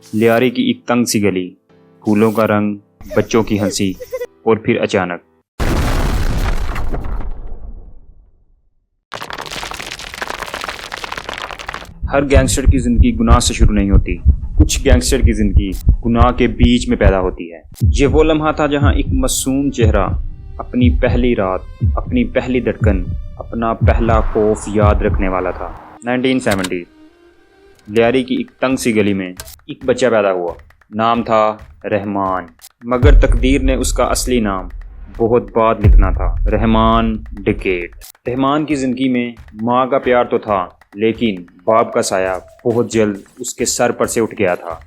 लियारी की एक तंग सी गली, फूलों का रंग, बच्चों की हंसी, और फिर अचानक हर गैंगस्टर की जिंदगी गुनाह से शुरू नहीं होती। कुछ गैंगस्टर की जिंदगी गुनाह के बीच में पैदा होती है। ये वो लम्हा था जहां एक मासूम चेहरा अपनी पहली रात, अपनी पहली धड़कन, अपना पहला खौफ याद रखने वाला था। 1970 लियारी की एक तंग सी गली में एक बच्चा पैदा हुआ। नाम था रहमान, मगर तकदीर ने उसका असली नाम बहुत बाद लिखना था, रहमान डकैत। रहमान की ज़िंदगी में माँ का प्यार तो था, लेकिन बाप का साया बहुत जल्द उसके सर पर से उठ गया था।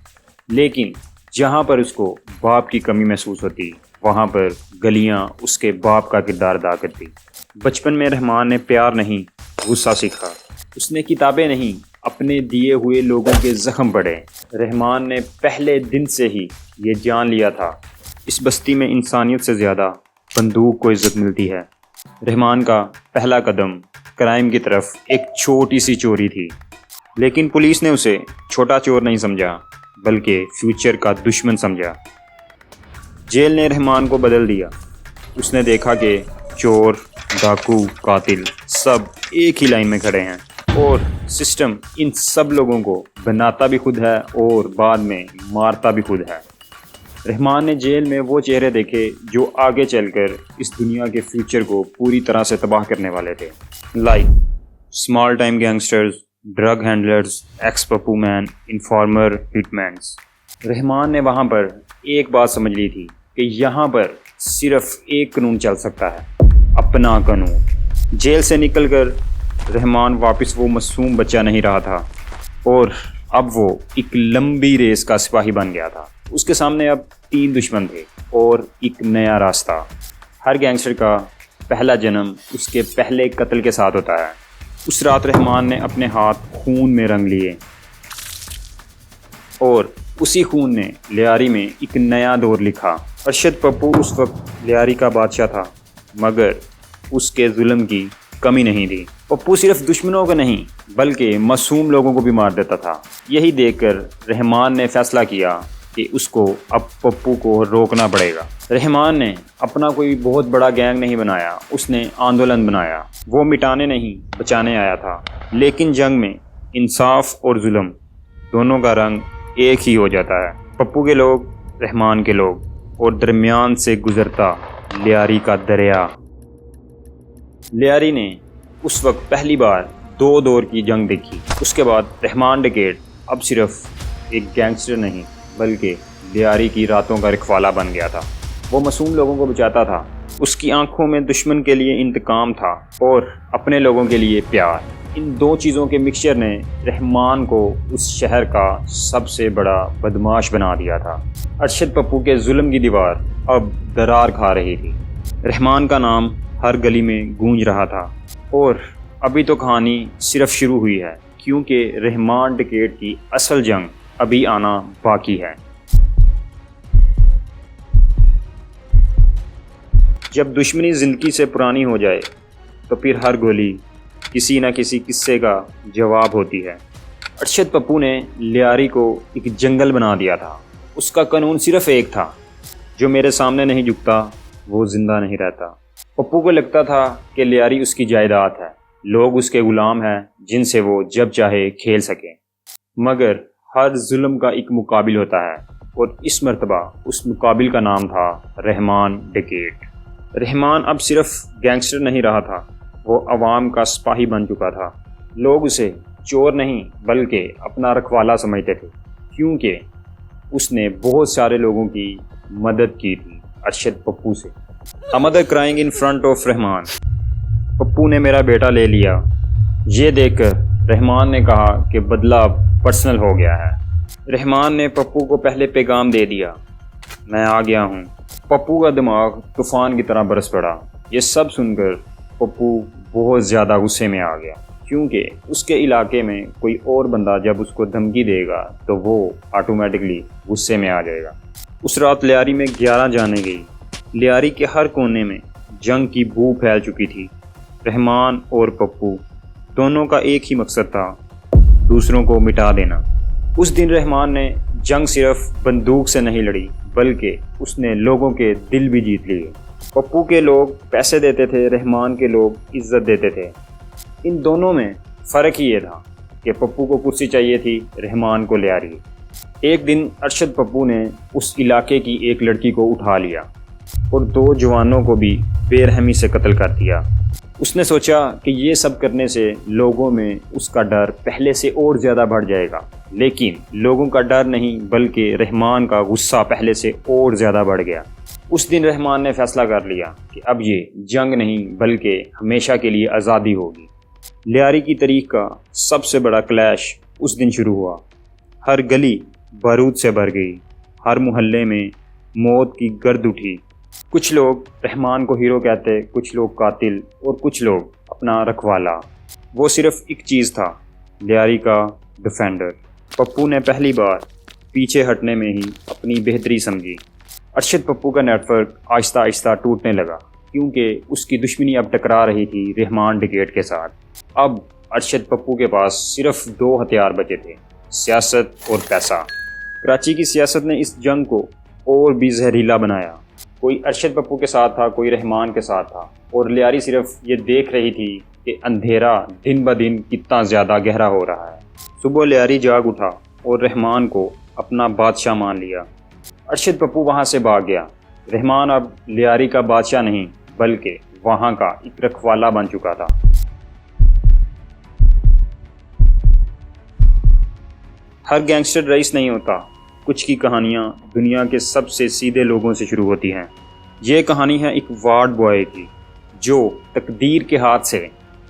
लेकिन जहाँ पर उसको बाप की कमी महसूस होती, वहाँ पर गलियाँ उसके बाप का किरदार अदा करती। बचपन में रहमान ने प्यार नहीं, गुस्सा सीखा। उसने किताबें नहीं, अपने दिए हुए लोगों के जख्म पढ़े। रहमान ने पहले दिन से ही ये जान लिया था, इस बस्ती में इंसानियत से ज़्यादा बंदूक को इज्जत मिलती है। रहमान का पहला कदम क्राइम की तरफ एक छोटी सी चोरी थी, लेकिन पुलिस ने उसे छोटा चोर नहीं समझा, बल्कि फ्यूचर का दुश्मन समझा। जेल ने रहमान को बदल दिया। उसने देखा कि चोर, डाकू, कातिल सब एक ही लाइन में खड़े हैं और सिस्टम इन सब लोगों को बनाता भी खुद है और बाद में मारता भी खुद है। रहमान ने जेल में वो चेहरे देखे जो आगे चलकर इस दुनिया के फ्यूचर को पूरी तरह से तबाह करने वाले थे। Like small time gangsters, drug handlers, x Pappu man, informer, Hitman's. Rahman ने वहाँ पर एक बात समझ ली थी कि यहाँ पर सिर्फ एक कानून चल सकता है, अपना कानून। जेल से निकलकर रहमान वापस वो मासूम बच्चा नहीं रहा था और अब वो एक लंबी रेस का सिपाही बन गया था। उसके सामने अब 3 दुश्मन थे और एक नया रास्ता। हर गैंगस्टर का पहला जन्म उसके पहले कत्ल के साथ होता है। उस रात रहमान ने अपने हाथ खून में रंग लिए और उसी खून ने लियारी में एक नया दौर लिखा। अरशद पप्पू उस वक्त लियारी का बादशाह था, मगर उसके जुल्म की कमी नहीं थी। पप्पू सिर्फ दुश्मनों को नहीं, बल्कि मासूम लोगों को भी मार देता था। यही देखकर रहमान ने फैसला किया कि उसको अब पप्पू को रोकना पड़ेगा। रहमान ने अपना कोई बहुत बड़ा गैंग नहीं बनाया, उसने आंदोलन बनाया। वो मिटाने नहीं, बचाने आया था। लेकिन जंग में इंसाफ और जुल्म दोनों का रंग एक ही हो जाता है। पप्पू के लोग, रहमान के लोग और दरमियान से गुजरता लियारी का दरिया। लियारी ने उस वक्त पहली बार 2 दौर की जंग देखी। उसके बाद रहमान डकैत अब सिर्फ एक गैंगस्टर नहीं, बल्कि लियारी की रातों का रखवाला बन गया था। वो मासूम लोगों को बचाता था। उसकी आंखों में दुश्मन के लिए इंतकाम था और अपने लोगों के लिए प्यार। इन 2 चीज़ों के मिक्सचर ने रहमान को उस शहर का सबसे बड़ा बदमाश बना दिया था। अरशद पप्पू के जुल्म की दीवार अब दरार खा रही थी। रहमान का नाम हर गली में गूंज रहा था और अभी तो कहानी सिर्फ शुरू हुई है, क्योंकि रहमान डकैत की असल जंग अभी आना बाकी है। जब दुश्मनी ज़िंदगी से पुरानी हो जाए तो फिर हर गोली किसी न किसी किस्से का जवाब होती है। अरशद पप्पू ने लियारी को एक जंगल बना दिया था। उसका कानून सिर्फ एक था, जो मेरे सामने नहीं झुकता वो जिंदा नहीं रहता। पप्पू को लगता था कि लियारी उसकी जायदाद है, लोग उसके गुलाम हैं जिनसे वो जब चाहे खेल सके। मगर हर जुल्म का एक मुकाबिल होता है और इस मर्तबा उस मुकाबिल का नाम था रहमान डकैत। रहमान अब सिर्फ गैंगस्टर नहीं रहा था, वो अवाम का सिपाही बन चुका था। लोग उसे चोर नहीं, बल्कि अपना रखवाला समझते थे, क्योंकि उसने बहुत सारे लोगों की मदद की थी अरशद पप्पू से। A mother crying in front of Rahman. Pappu ने मेरा बेटा ले लिया। ये देखकर रहमान ने कहा कि बदला पर्सनल हो गया है। रहमान ने पप्पू को पहले पैगाम दे दिया, मैं आ गया हूँ। पप्पू का दिमाग तूफान की तरह बरस पड़ा। ये सब सुनकर पप्पू बहुत ज़्यादा गुस्से में आ गया, क्योंकि उसके इलाके में कोई और बंदा जब उसको धमकी देगा तो वो ऑटोमेटिकली गुस्से में आ जाएगा। उस रात लियारी में 11 जाने गई। लियारी के हर कोने में जंग की बू फैल चुकी थी। रहमान और पप्पू दोनों का एक ही मकसद था, दूसरों को मिटा देना। उस दिन रहमान ने जंग सिर्फ बंदूक से नहीं लड़ी, बल्कि उसने लोगों के दिल भी जीत लिए। पप्पू के लोग पैसे देते थे, रहमान के लोग इज्जत देते थे। इन दोनों में फ़र्क ही ये था कि पप्पू को कुर्सी चाहिए थी, रहमान को लियारी। एक दिन अरशद पप्पू ने उस इलाके की एक लड़की को उठा लिया और 2 जवानों को भी बेरहमी से कत्ल कर दिया। उसने सोचा कि ये सब करने से लोगों में उसका डर पहले से और ज़्यादा बढ़ जाएगा, लेकिन लोगों का डर नहीं बल्कि रहमान का गुस्सा पहले से और ज़्यादा बढ़ गया। उस दिन रहमान ने फैसला कर लिया कि अब ये जंग नहीं बल्कि हमेशा के लिए आज़ादी होगी। लियारी की तारीख का सबसे बड़ा क्लैश उस दिन शुरू हुआ। हर गली बारूद से भर गई, हर मोहल्ले में मौत की गर्द उठी। कुछ लोग रहमान को हीरो कहते, कुछ लोग कातिल और कुछ लोग अपना रखवाला। वो सिर्फ एक चीज़ था, लियारी का डिफेंडर। पप्पू ने पहली बार पीछे हटने में ही अपनी बेहतरी समझी। अरशद पप्पू का नेटवर्क आहिस्ता आहिस्ता टूटने लगा, क्योंकि उसकी दुश्मनी अब टकरा रही थी रहमान ब्रिगेड के साथ। अब अरशद पप्पू के पास सिर्फ 2 हथियार बचे थे, सियासत और पैसा। कराची की सियासत ने इस जंग को और भी जहरीला बनाया। कोई अरशद पप्पू के साथ था, कोई रहमान के साथ था, और लियारी सिर्फ ये देख रही थी कि अंधेरा दिन ब दिन कितना ज़्यादा गहरा हो रहा है। सुबह लियारी जाग उठा और रहमान को अपना बादशाह मान लिया। अरशद पप्पू वहाँ से भाग गया। रहमान अब लियारी का बादशाह नहीं बल्कि वहाँ का एक रखवाला बन चुका था। हर गैंगस्टर रईस नहीं होता। कुछ की कहानियाँ दुनिया के सबसे सीधे लोगों से शुरू होती हैं। ये कहानी है एक वार्ड बॉय की, जो तकदीर के हाथ से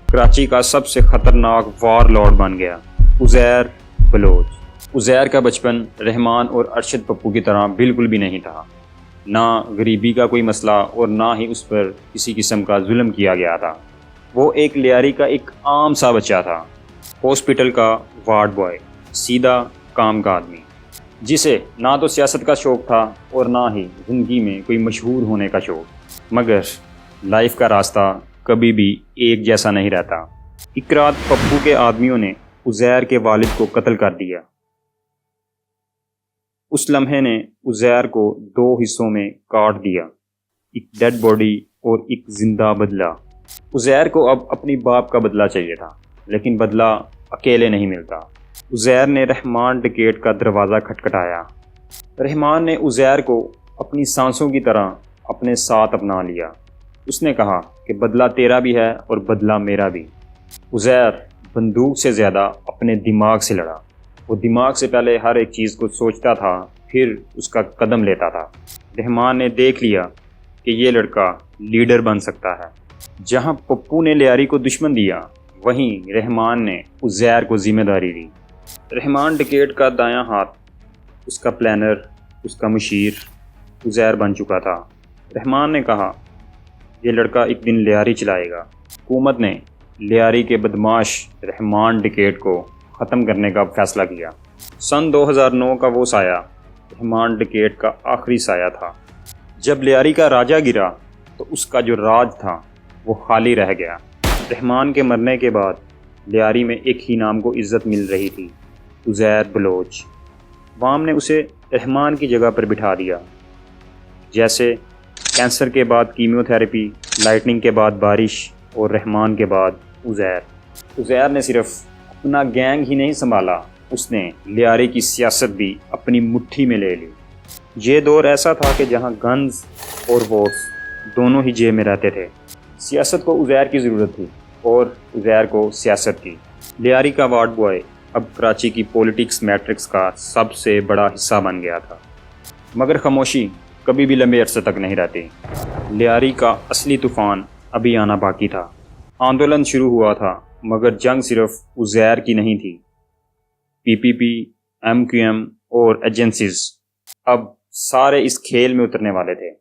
कराची का सबसे ख़तरनाक वार लॉर्ड बन गया, उज़ैर बलोच। उज़ैर का बचपन रहमान और अरशद पप्पू की तरह बिल्कुल भी नहीं था। ना गरीबी का कोई मसला और ना ही उस पर किसी किस्म का जुल्म किया गया था। वो एक लियारी का एक आम सा बच्चा था, हॉस्पिटल का वार्ड बॉय, सीधा काम का आदमी, जिसे ना तो सियासत का शौक़ था और ना ही ज़िंदगी में कोई मशहूर होने का शौक़। मगर लाइफ का रास्ता कभी भी एक जैसा नहीं रहता। एक रात पप्पू के आदमियों ने उज़ैर के वालिद को कत्ल कर दिया। उस लम्हे ने उज़ैर को 2 हिस्सों में काट दिया, एक डेड बॉडी और एक जिंदा बदला। उज़ैर को अब अपनी बाप का बदला चाहिए था, लेकिन बदला अकेले नहीं मिलता। उज़ैर ने रहमान ब्रिगेड का दरवाज़ा खटखटाया। रहमान ने उज़ैर को अपनी सांसों की तरह अपने साथ अपना लिया। उसने कहा कि बदला तेरा भी है और बदला मेरा भी। उज़ैर बंदूक से ज़्यादा अपने दिमाग से लड़ा। वो दिमाग से पहले हर एक चीज़ को सोचता था, फिर उसका कदम लेता था। रहमान ने देख लिया कि ये लड़का लीडर बन सकता है। जहाँ पप्पू ने लियारी को दुश्मन दिया, वहीं रहमान ने उज़ैर को जिम्मेदारी दी। रहमान ब्रिगेड का दायां हाथ, उसका प्लानर, उसका मुशीर उज़ैर बन चुका था। रहमान ने कहा, यह लड़का एक दिन लियारी चलाएगा। हुकूमत ने लियारी के बदमाश रहमान ब्रिगेड को ख़त्म करने का फैसला किया। सन 2009 का वो साया रहमान ब्रिगेड का आखिरी साया था। जब लियारी का राजा गिरा तो उसका जो राज था वो खाली रह गया। रहमान के मरने के बाद लियारी में एक ही नाम को इज़्ज़त मिल रही थी, उज़ैर बलोच। वाम ने उसे रहमान की जगह पर बिठा दिया। जैसे कैंसर के बाद कीमोथेरेपी, लाइटनिंग के बाद बारिश और रहमान के बाद उज़ैर। उज़ैर ने सिर्फ अपना गैंग ही नहीं संभाला, उसने लियारी की सियासत भी अपनी मुट्ठी में ले ली। ये दौर ऐसा था कि जहां गन्स और वोट्स दोनों ही जेब में रहते थे। सियासत को उज़ैर की ज़रूरत थी और उज़ैर को सियासत की। लियारी का वार्ड बॉय अब कराची की पॉलिटिक्स मैट्रिक्स का सबसे बड़ा हिस्सा बन गया था। मगर खामोशी कभी भी लंबे अरसे तक नहीं रहती। लियारी का असली तूफ़ान अभी आना बाकी था। आंदोलन शुरू हुआ था, मगर जंग सिर्फ उज़ैर की नहीं थी। पीपीपी, एमक्यूएम और एजेंसीज अब सारे इस खेल में उतरने वाले थे।